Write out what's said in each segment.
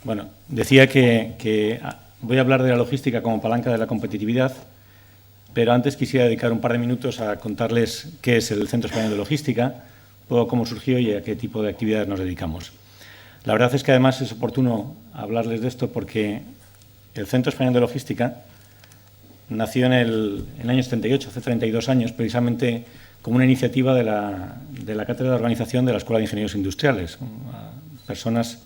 Bueno, decía que voy a hablar de la logística como palanca de la competitividad, pero antes quisiera dedicar un par de minutos a contarles qué es el Centro Español de Logística, poco cómo surgió y a qué tipo de actividades nos dedicamos. La verdad es que además es oportuno hablarles de esto porque el Centro Español de Logística nació en el año 78, hace 32 años, precisamente como una iniciativa de la Cátedra de Organización de la Escuela de Ingenieros Industriales. Personas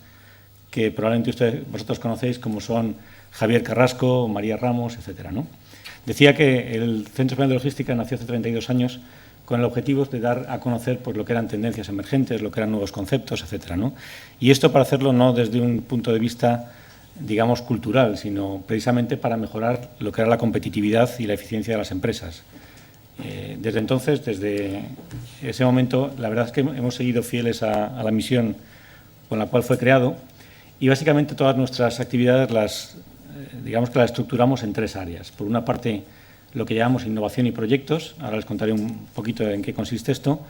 que probablemente vosotros conocéis, como son Javier Carrasco, María Ramos, etcétera, ¿no? Decía que el Centro Español de Logística nació hace 32 años con el objetivo de dar a conocer pues, lo que eran tendencias emergentes, lo que eran nuevos conceptos, etcétera, ¿no? Y esto para hacerlo no desde un punto de vista, digamos, cultural, sino precisamente para mejorar lo que era la competitividad y la eficiencia de las empresas. Desde entonces, desde ese momento, la verdad es que hemos seguido fieles a la misión con la cual fue creado y básicamente todas nuestras actividades digamos que las estructuramos en tres áreas. Por una parte, lo que llamamos innovación y proyectos, ahora les contaré un poquito en qué consiste esto,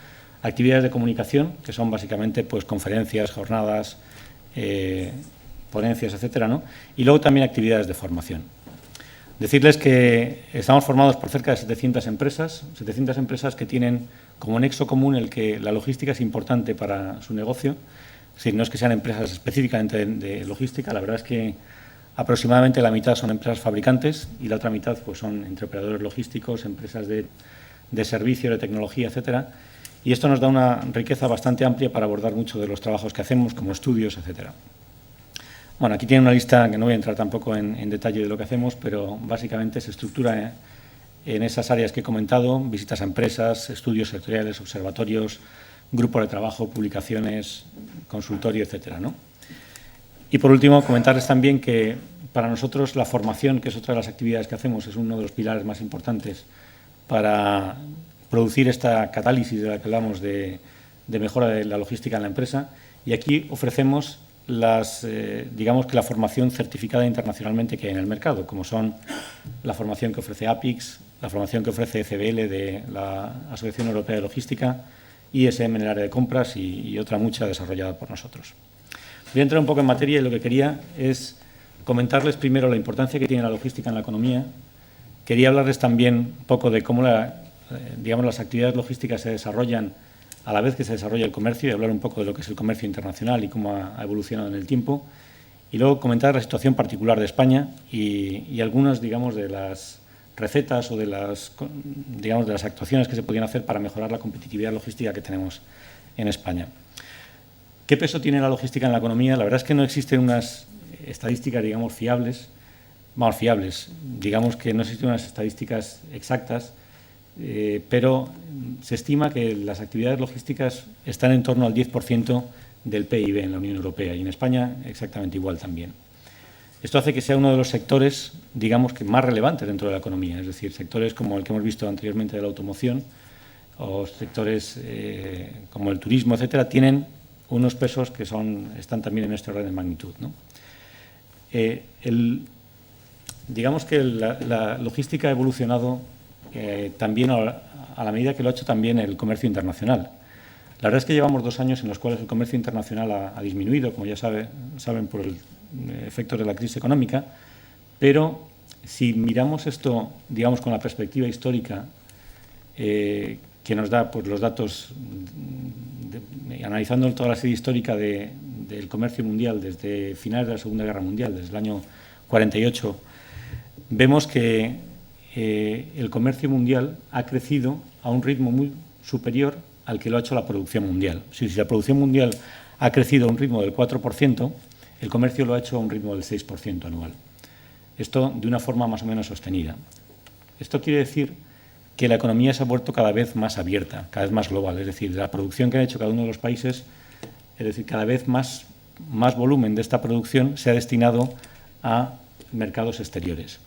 actividades de comunicación, que son básicamente pues, conferencias, jornadas, ponencias, etcétera, ¿no? Y luego también actividades de formación. Decirles que estamos formados por cerca de 700 empresas que tienen como nexo común el que la logística es importante para su negocio. Es decir, no es que sean empresas específicamente de logística, la verdad es que aproximadamente la mitad son empresas fabricantes y la otra mitad pues, son entre operadores logísticos, empresas de servicio, de tecnología, etcétera. Y esto nos da una riqueza bastante amplia para abordar muchos de los trabajos que hacemos, como estudios, etcétera. Bueno, aquí tiene una lista que no voy a entrar tampoco en detalle de lo que hacemos, pero básicamente se estructura en esas áreas que he comentado, visitas a empresas, estudios sectoriales, observatorios, grupos de trabajo, publicaciones, consultorio, etcétera, ¿no? Y por último, comentarles también que para nosotros la formación, que es otra de las actividades que hacemos, es uno de los pilares más importantes para producir esta catálisis de la que hablamos de mejora de la logística en la empresa. Y aquí ofrecemos digamos que la formación certificada internacionalmente que hay en el mercado, como son la formación que ofrece APIX, la formación que ofrece ECBL de la Asociación Europea de Logística, ISM en el área de compras y otra mucha desarrollada por nosotros. Voy a entrar un poco en materia y lo que quería es comentarles primero la importancia que tiene la logística en la economía. Quería hablarles también un poco de cómo digamos, las actividades logísticas se desarrollan a la vez que se desarrolla el comercio y hablar un poco de lo que es el comercio internacional y cómo ha evolucionado en el tiempo. Y luego comentar la situación particular de España y algunas, digamos, de las recetas o de las actuaciones que se podrían hacer para mejorar la competitividad logística que tenemos en España. ¿Qué peso tiene la logística en la economía? La verdad es que no existen unas estadísticas, digamos, fiables. Digamos que no existen unas estadísticas exactas, pero se estima que las actividades logísticas están en torno al 10% del PIB en la Unión Europea y en España exactamente igual también. Esto hace que sea uno de los sectores, digamos, que más relevantes dentro de la economía, es decir, sectores como el que hemos visto anteriormente de la automoción o sectores como el turismo, etcétera, tienen unos pesos que están también en este orden de magnitud, ¿no? Digamos que la logística ha evolucionado también a la medida que lo ha hecho también el comercio internacional. La verdad es que llevamos 2 años en los cuales el comercio internacional ha disminuido, como ya saben, por el efecto de la crisis económica, pero si miramos esto, digamos, con la perspectiva histórica que nos da pues, los datos, analizando toda la serie histórica del comercio mundial desde finales de la Segunda Guerra Mundial, desde el año 48, vemos que el comercio mundial ha crecido a un ritmo muy superior al que lo ha hecho la producción mundial. Si la producción mundial ha crecido a un ritmo del 4%, el comercio lo ha hecho a un ritmo del 6% anual. Esto de una forma más o menos sostenida. Esto quiere decir que la economía se ha vuelto cada vez más abierta, cada vez más global. Es decir, la producción que ha hecho cada uno de los países, es decir, cada vez más volumen de esta producción se ha destinado a mercados exteriores.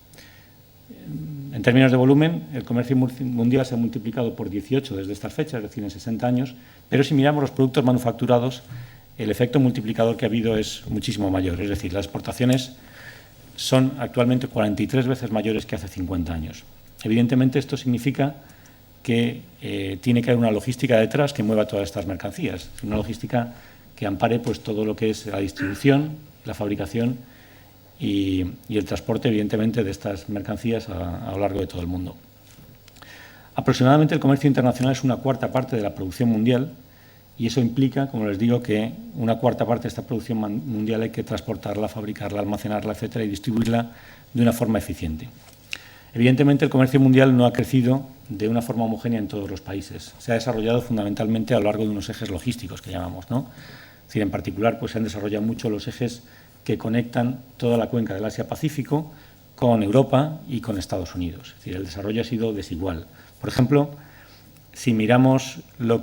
En términos de volumen, el comercio mundial se ha multiplicado por 18 desde estas fechas, es decir, en 60 años, pero si miramos los productos manufacturados, el efecto multiplicador que ha habido es muchísimo mayor. Es decir, las exportaciones son actualmente 43 veces mayores que hace 50 años. Evidentemente, esto significa que tiene que haber una logística detrás que mueva todas estas mercancías, una logística que ampare pues, todo lo que es la distribución, la fabricación y el transporte, evidentemente, de estas mercancías a lo largo de todo el mundo. Aproximadamente el comercio internacional es una cuarta parte de la producción mundial y eso implica, como les digo, que una cuarta parte de esta producción mundial hay que transportarla, fabricarla, almacenarla, etcétera, y distribuirla de una forma eficiente. Evidentemente, el comercio mundial no ha crecido de una forma homogénea en todos los países. Se ha desarrollado fundamentalmente a lo largo de unos ejes logísticos que llamamos, ¿no? Es decir, en particular, pues se han desarrollado mucho los ejes que conectan toda la cuenca del Asia-Pacífico con Europa y con Estados Unidos. Es decir, el desarrollo ha sido desigual. Por ejemplo, si miramos la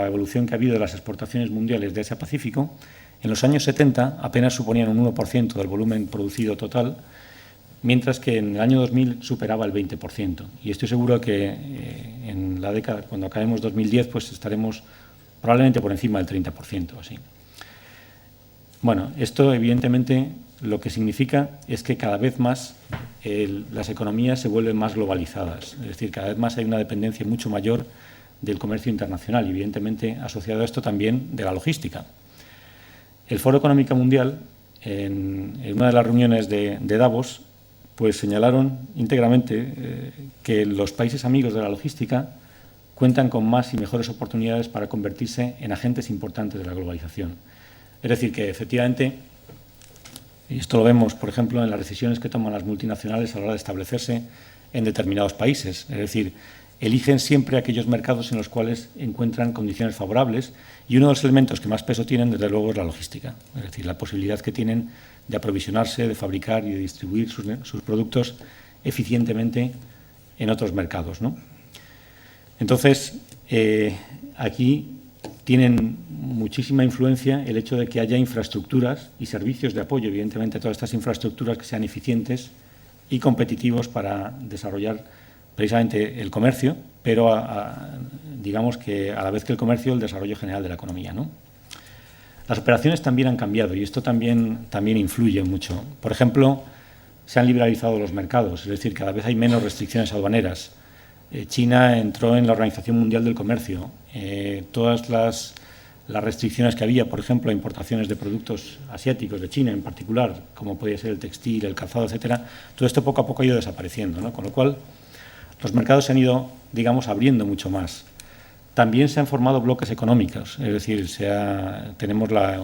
evolución que ha habido de las exportaciones mundiales de Asia-Pacífico, en los años 70 apenas suponían un 1% del volumen producido total, mientras que en el año 2000 superaba el 20%. Y estoy seguro que en la década, cuando acabemos 2010, pues estaremos probablemente por encima del 30% o así. Bueno, esto evidentemente lo que significa es que cada vez más las economías se vuelven más globalizadas, es decir, cada vez más hay una dependencia mucho mayor del comercio internacional y evidentemente asociado a esto también de la logística. El Foro Económico Mundial, en una de las reuniones de Davos, pues señalaron íntegramente que los países amigos de la logística cuentan con más y mejores oportunidades para convertirse en agentes importantes de la globalización. Es decir, que efectivamente, y esto lo vemos, por ejemplo, en las decisiones que toman las multinacionales a la hora de establecerse en determinados países. Es decir, eligen siempre aquellos mercados en los cuales encuentran condiciones favorables y uno de los elementos que más peso tienen, desde luego, es la logística. Es decir, la posibilidad que tienen de aprovisionarse, de fabricar y de distribuir sus productos eficientemente en otros mercados, ¿no? Entonces, aquí tienen muchísima influencia el hecho de que haya infraestructuras y servicios de apoyo, evidentemente, a todas estas infraestructuras que sean eficientes y competitivos para desarrollar precisamente el comercio, pero digamos que a la vez que el comercio, el desarrollo general de la economía, ¿no? Las operaciones también han cambiado y esto también influye mucho. Por ejemplo, se han liberalizado los mercados, es decir, cada vez hay menos restricciones aduaneras. China entró en la Organización Mundial del Comercio. Todas las restricciones que había, por ejemplo, a importaciones de productos asiáticos, de China en particular, como podía ser el textil, el calzado, etcétera, todo esto poco a poco ha ido desapareciendo, ¿no? Con lo cual, los mercados se han ido, digamos, abriendo mucho más. También se han formado bloques económicos, es decir, tenemos la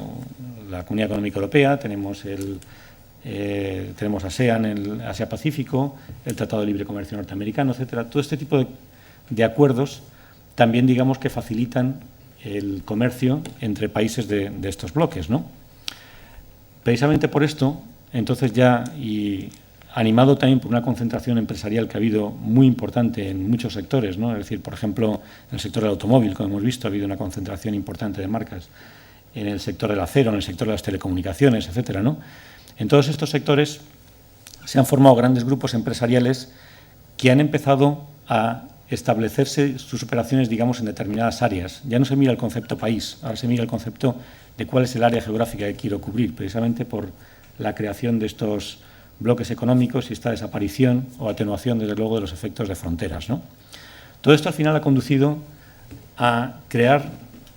Comunidad Económica Europea, tenemos ASEAN, el Asia-Pacífico, el Tratado de Libre Comercio norteamericano, etcétera. Todo este tipo de acuerdos también, digamos, que facilitan el comercio entre países de estos bloques, ¿no? Precisamente por esto, entonces ya, y animado también por una concentración empresarial que ha habido muy importante en muchos sectores, ¿no? Es decir, por ejemplo, en el sector del automóvil, como hemos visto, ha habido una concentración importante de marcas, en el sector del acero, en el sector de las telecomunicaciones, etcétera, ¿no? En todos estos sectores se han formado grandes grupos empresariales que han empezado a establecerse sus operaciones, digamos, en determinadas áreas. Ya no se mira el concepto país, ahora se mira el concepto de cuál es el área geográfica que quiero cubrir, precisamente por la creación de estos bloques económicos y esta desaparición o atenuación, desde luego, de los efectos de fronteras, ¿no? Todo esto al final ha conducido a crear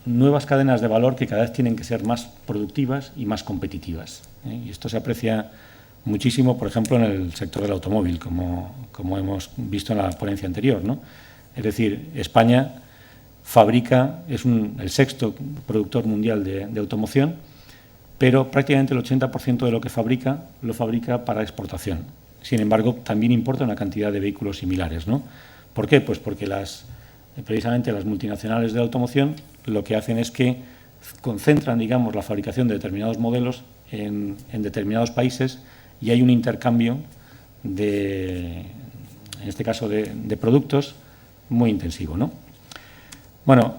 nuevas cadenas de valor que cada vez tienen que ser más productivas y más competitivas, ¿eh? Y esto se aprecia muchísimo, por ejemplo, en el sector del automóvil, como hemos visto en la ponencia anterior, ¿no? Es decir, España fabrica, es el sexto productor mundial de automoción, pero prácticamente el 80% de lo que fabrica, lo fabrica para exportación. Sin embargo, también importa una cantidad de vehículos similares, ¿no? ¿Por qué? Pues porque precisamente las multinacionales de automoción lo que hacen es que concentran, digamos, la fabricación de determinados modelos en determinados países y hay un intercambio en este caso, de productos muy intensivo, ¿no? Bueno,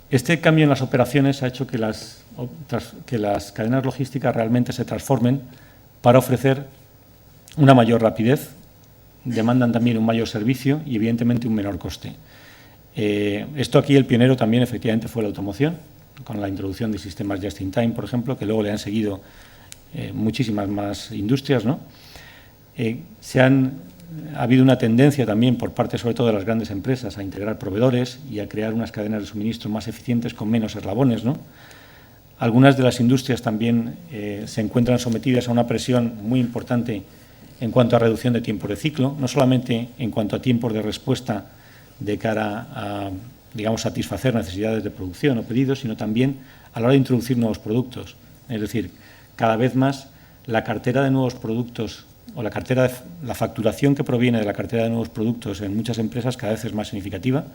este cambio en las operaciones ha hecho que las cadenas logísticas realmente se transformen para ofrecer una mayor rapidez, demandan también un mayor servicio y, evidentemente, un menor coste. Esto aquí, el pionero también, efectivamente, fue la automoción, con la introducción de sistemas just-in-time, por ejemplo, que luego le han seguido muchísimas más industrias, ¿no? Ha habido una tendencia también por parte, sobre todo, de las grandes empresas a integrar proveedores y a crear unas cadenas de suministro más eficientes con menos eslabones, ¿no? Algunas de las industrias también se encuentran sometidas a una presión muy importante en cuanto a reducción de tiempos de ciclo, no solamente en cuanto a tiempos de respuesta de cara a, digamos, satisfacer necesidades de producción o pedidos, sino también a la hora de introducir nuevos productos. Es decir, cada vez más la cartera de nuevos productos o la facturación que proviene de la cartera de nuevos productos en muchas empresas cada vez es más significativa.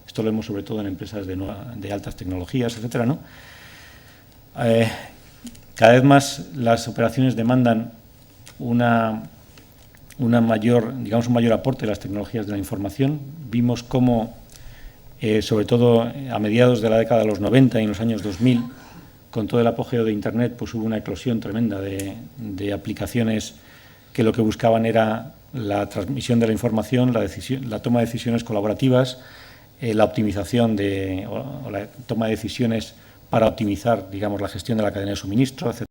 Esto lo vemos sobre todo en empresas de altas tecnologías, etcétera, ¿no? Cada vez más las operaciones demandan un mayor aporte de las tecnologías de la información. Vimos cómo, sobre todo a mediados de la década de los 90 y en los años 2000, con todo el apogeo de Internet, pues hubo una eclosión tremenda de aplicaciones que lo que buscaban era la transmisión de la información, la toma de decisiones colaborativas, la optimización o la toma de decisiones para optimizar, digamos, la gestión de la cadena de suministro, etc.